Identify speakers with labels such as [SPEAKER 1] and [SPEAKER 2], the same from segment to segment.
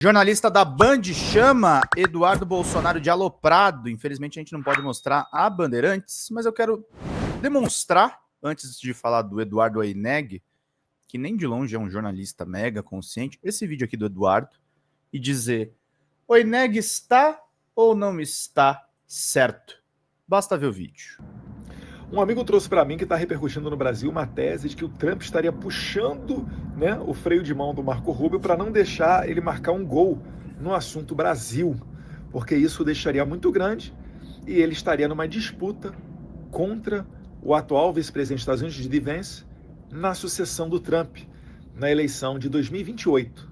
[SPEAKER 1] Jornalista da Band chama Eduardo Bolsonaro de aloprado. Infelizmente a gente não pode mostrar a Bandeirantes, mas eu quero demonstrar, antes de falar do Eduardo Oineg, que nem de longe é um jornalista mega consciente, esse vídeo aqui do Eduardo, e dizer: Oineg está ou não está certo? Basta ver o vídeo.
[SPEAKER 2] Um amigo trouxe para mim que está repercutindo no Brasil uma tese de que o Trump estaria puxando, o freio de mão do Marco Rubio para não deixar ele marcar um gol no assunto Brasil, porque isso o deixaria muito grande e ele estaria numa disputa contra o atual vice-presidente dos Estados Unidos, J.D. Vance, na sucessão do Trump na eleição de 2028.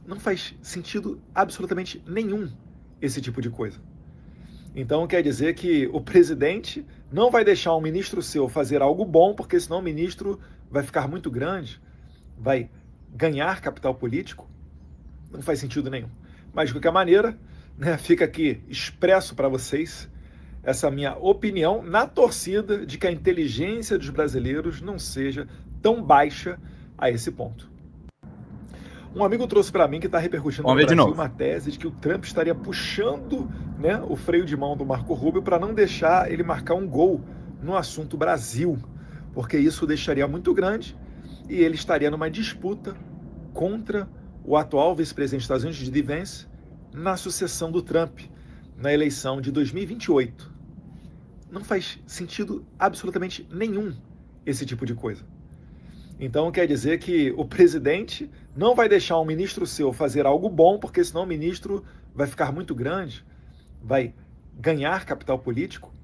[SPEAKER 2] Não faz sentido absolutamente nenhum esse tipo de coisa. Então quer dizer que o presidente não vai deixar um ministro seu fazer algo bom, porque senão o ministro vai ficar muito grande, vai ganhar capital político? Não faz sentido nenhum. Mas de qualquer maneira, fica aqui expresso para vocês essa minha opinião na torcida de que a inteligência dos brasileiros não seja tão baixa a esse ponto. Um amigo trouxe para mim que está repercutindo no Brasil uma tese de que o Trump estaria puxando, o freio de mão do Marco Rubio para não deixar ele marcar um gol no assunto Brasil, porque isso o deixaria muito grande e ele estaria numa disputa contra o atual vice-presidente dos Estados Unidos, J.D. Vance, na sucessão do Trump na eleição de 2028. Não faz sentido absolutamente nenhum esse tipo de coisa. Então quer dizer que o presidente não vai deixar um ministro seu fazer algo bom, porque senão o ministro vai ficar muito grande, vai ganhar capital político?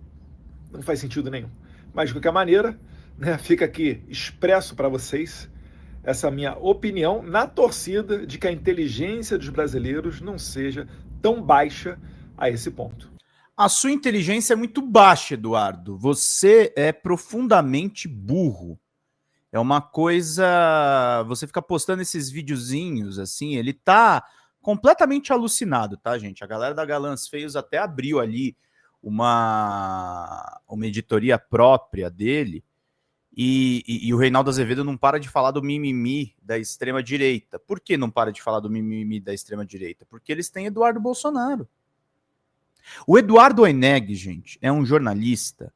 [SPEAKER 2] Não faz sentido nenhum. Mas de qualquer maneira, fica aqui expresso para vocês essa minha opinião na torcida de que a inteligência dos brasileiros não seja tão baixa a esse ponto.
[SPEAKER 1] A sua inteligência é muito baixa, Eduardo. Você é profundamente burro. É uma coisa... Você fica postando esses videozinhos, assim, ele tá completamente alucinado, tá, gente? A galera da Galãs Feios até abriu ali uma editoria própria dele e o Reinaldo Azevedo não para de falar do mimimi da extrema-direita. Por que não para de falar do mimimi da extrema-direita? Porque eles têm Eduardo Bolsonaro. O Eduardo Oineg, gente, é um jornalista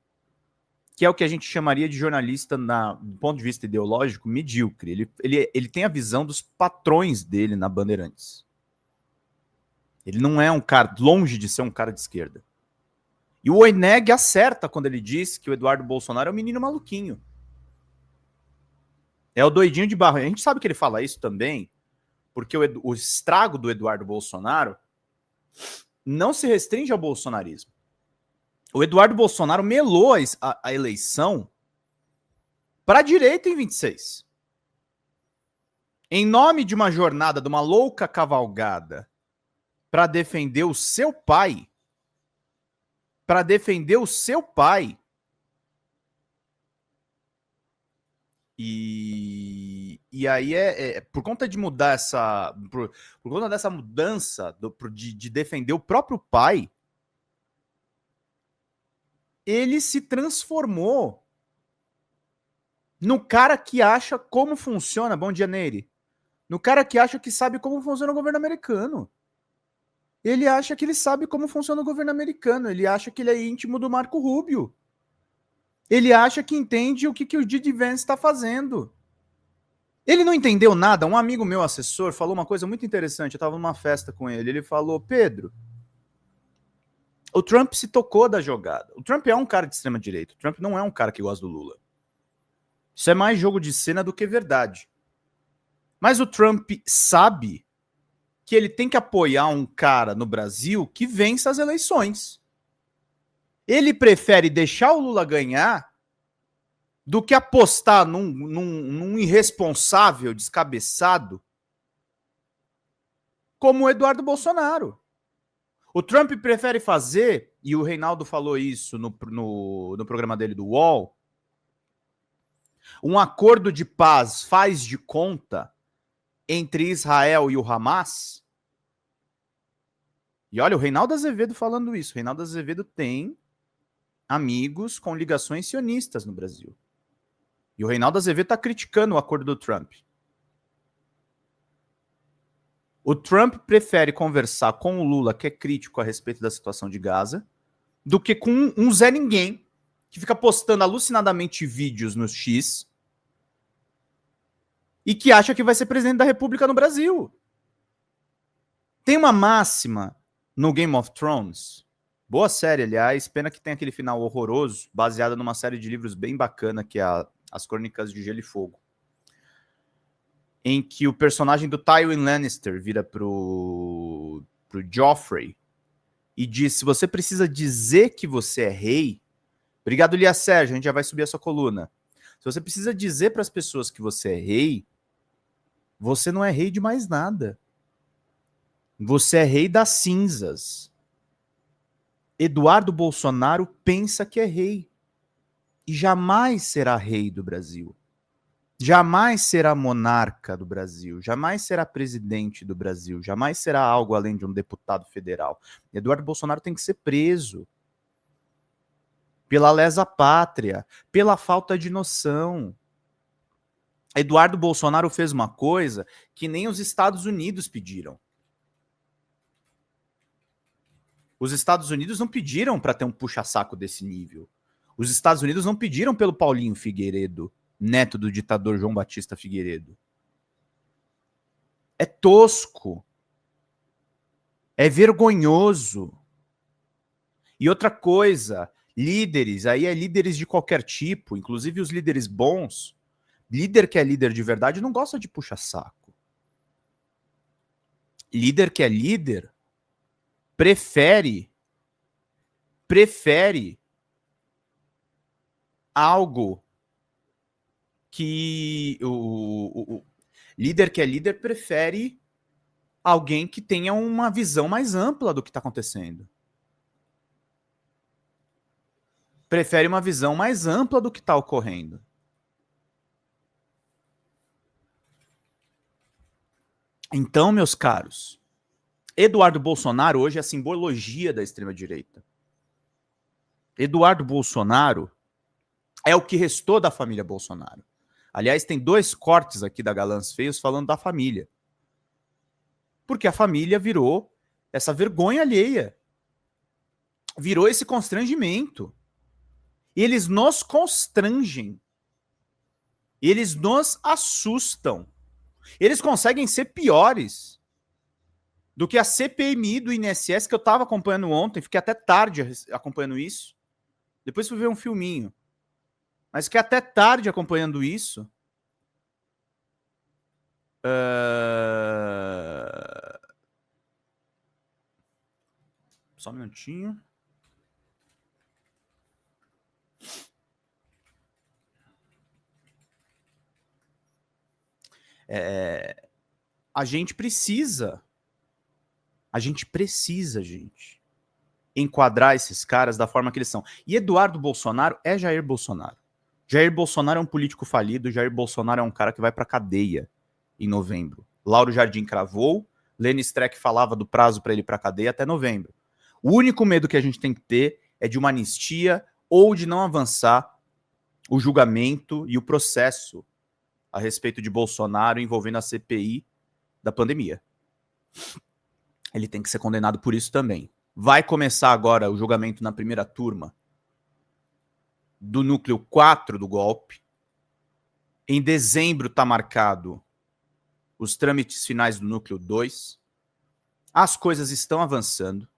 [SPEAKER 1] que é o que a gente chamaria de jornalista, do ponto de vista ideológico, medíocre. Ele tem a visão dos patrões dele na Bandeirantes. Ele não é um cara, longe de ser um cara de esquerda. E o Oineg acerta quando ele diz que o Eduardo Bolsonaro é um menino maluquinho. É o doidinho de barro. A gente sabe que ele fala isso também, porque o estrago do Eduardo Bolsonaro não se restringe ao bolsonarismo. O Eduardo Bolsonaro melou a eleição para a direita em 26. Em nome de uma jornada, de uma louca cavalgada para defender o seu pai, E aí por conta de mudar por conta dessa mudança de defender o próprio pai, ele se transformou no cara que acha como funciona, bom dia, Nery, no cara que acha que sabe como funciona o governo americano. Ele acha que ele sabe como funciona o governo americano, ele acha que ele é íntimo do Marco Rubio. Ele acha que entende o que o J.D. Vance está fazendo. Ele não entendeu nada. Um amigo meu, assessor, falou uma coisa muito interessante. Eu estava numa festa com ele. Ele falou: Pedro, o Trump se tocou da jogada. O Trump é um cara de extrema-direita. O Trump não é um cara que gosta do Lula. Isso é mais jogo de cena do que verdade. Mas o Trump sabe que ele tem que apoiar um cara no Brasil que vença as eleições. Ele prefere deixar o Lula ganhar do que apostar num irresponsável descabeçado como o Eduardo Bolsonaro. O Trump prefere fazer, e o Reinaldo falou isso no programa dele do UOL, um acordo de paz faz de conta entre Israel e o Hamas. E olha, o Reinaldo Azevedo falando isso. O Reinaldo Azevedo tem amigos com ligações sionistas no Brasil. E o Reinaldo Azevedo está criticando o acordo do Trump. O Trump prefere conversar com o Lula, que é crítico a respeito da situação de Gaza, do que com um Zé Ninguém, que fica postando alucinadamente vídeos no X e que acha que vai ser presidente da República no Brasil. Tem uma máxima no Game of Thrones, boa série, aliás, pena que tem aquele final horroroso, baseada numa série de livros bem bacana, que é As Crônicas de Gelo e Fogo, em que o personagem do Tywin Lannister vira pro Joffrey e diz: se você precisa dizer que você é rei... Obrigado, Lia Sérgio, a gente já vai subir a sua coluna. Se você precisa dizer para as pessoas que você é rei, você não é rei de mais nada. Você é rei das cinzas. Eduardo Bolsonaro pensa que é rei. E jamais será rei do Brasil. Jamais será monarca do Brasil. Jamais será presidente do Brasil. Jamais será algo além de um deputado federal. Eduardo Bolsonaro tem que ser preso. Pela lesa pátria, pela falta de noção. Eduardo Bolsonaro fez uma coisa que nem os Estados Unidos pediram. Os Estados Unidos não pediram para ter um puxa-saco desse nível. Os Estados Unidos não pediram pelo Paulinho Figueiredo, neto do ditador João Batista Figueiredo. É tosco. É vergonhoso. E outra coisa... líderes, aí é líderes de qualquer tipo, inclusive os líderes bons. Líder que é líder de verdade não gosta de puxa-saco. Líder que é líder prefere algo que... O líder que é líder prefere alguém que tenha uma visão mais ampla do que está acontecendo. Prefere uma visão mais ampla do que está ocorrendo. Então, meus caros, Eduardo Bolsonaro hoje é a simbologia da extrema-direita. Eduardo Bolsonaro é o que restou da família Bolsonaro. Aliás, tem 2 cortes aqui da Galãs Feios falando da família. Porque a família virou essa vergonha alheia. Virou esse constrangimento. Eles nos constrangem. Eles nos assustam. Eles conseguem ser piores do que a CPMI do INSS, que eu estava acompanhando ontem, fiquei até tarde acompanhando isso. Depois fui ver um filminho. Mas fiquei até tarde acompanhando isso. Só um minutinho. A gente precisa, gente, enquadrar esses caras da forma que eles são. E Eduardo Bolsonaro é Jair Bolsonaro. Jair Bolsonaro é um político falido, Jair Bolsonaro é um cara que vai pra cadeia em novembro. Lauro Jardim cravou, Lênin Streck falava do prazo para ele ir pra cadeia até novembro. O único medo que a gente tem que ter é de uma anistia ou de não avançar o julgamento e o processo a respeito de Bolsonaro envolvendo a CPI da pandemia. Ele tem que ser condenado por isso também. Vai começar agora o julgamento na primeira turma do núcleo 4 do golpe. Em dezembro está marcado os trâmites finais do núcleo 2. As coisas estão avançando.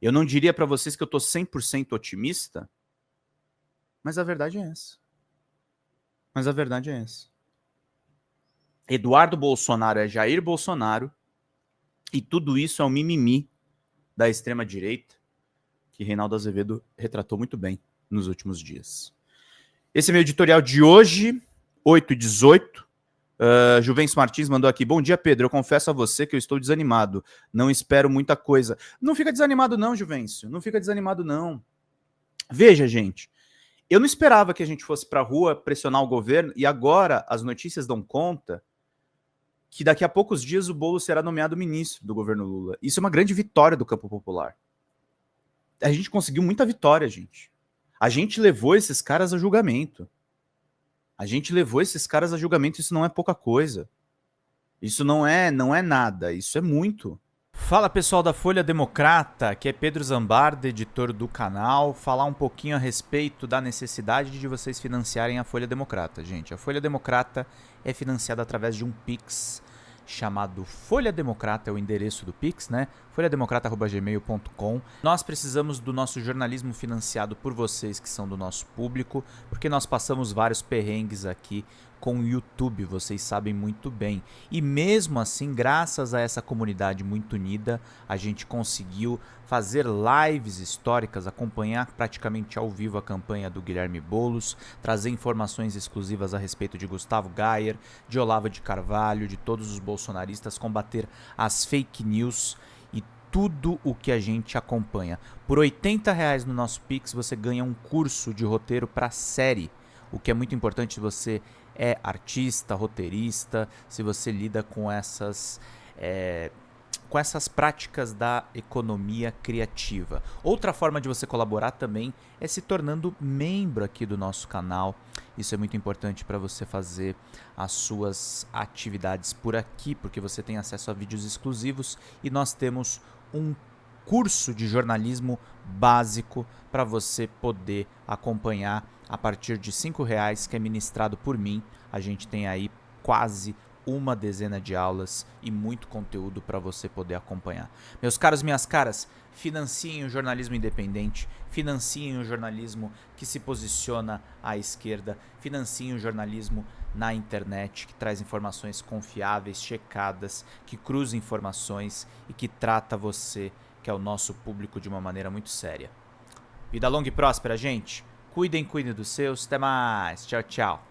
[SPEAKER 1] Eu não diria para vocês que eu estou 100% otimista, mas a verdade é essa. Eduardo Bolsonaro é Jair Bolsonaro e tudo isso é um mimimi da extrema-direita que Reinaldo Azevedo retratou muito bem nos últimos dias. Esse é meu editorial de hoje, 8h18. Juvencio Martins mandou aqui: bom dia, Pedro, eu confesso a você que eu estou desanimado, não espero muita coisa. Não fica desanimado não, Juvencio, não fica desanimado não. Veja, gente, eu não esperava que a gente fosse para a rua pressionar o governo e agora as notícias dão conta que daqui a poucos dias o Boulos será nomeado ministro do governo Lula. Isso é uma grande vitória do campo popular. A gente conseguiu muita vitória, gente. A gente levou esses caras a julgamento. Isso não é pouca coisa. Isso não é nada, isso é muito.
[SPEAKER 3] Fala pessoal da Folha Democrata, aqui é Pedro Zambarda, editor do canal, falar um pouquinho a respeito da necessidade de vocês financiarem a Folha Democrata. Gente, a Folha Democrata é financiada através de um Pix chamado Folha Democrata, é o endereço do Pix, né? folhademocrata@gmail.com. Nós precisamos do nosso jornalismo financiado por vocês que são do nosso público, porque nós passamos vários perrengues aqui com o YouTube, vocês sabem muito bem. E mesmo assim, graças a essa comunidade muito unida, a gente conseguiu fazer lives históricas, acompanhar praticamente ao vivo a campanha do Guilherme Boulos, trazer informações exclusivas a respeito de Gustavo Gayer, de Olavo de Carvalho, de todos os bolsonaristas, combater as fake news e tudo o que a gente acompanha. Por R$80 no nosso Pix você ganha um curso de roteiro para série, o que é muito importante se você é artista, roteirista, se você lida com essas práticas da economia criativa. Outra forma de você colaborar também é se tornando membro aqui do nosso canal. Isso é muito importante para você fazer as suas atividades por aqui, porque você tem acesso a vídeos exclusivos e nós temos um curso de jornalismo básico para você poder acompanhar a partir de R$5, que é ministrado por mim. A gente tem aí quase uma dezena de aulas e muito conteúdo para você poder acompanhar. Meus caros, minhas caras, financiem o jornalismo independente, financiem o jornalismo que se posiciona à esquerda, financiem o jornalismo na internet, que traz informações confiáveis, checadas, que cruza informações e que trata você, que é o nosso público, de uma maneira muito séria. Vida longa e próspera, gente. Cuidem dos seus. Até mais. Tchau, tchau.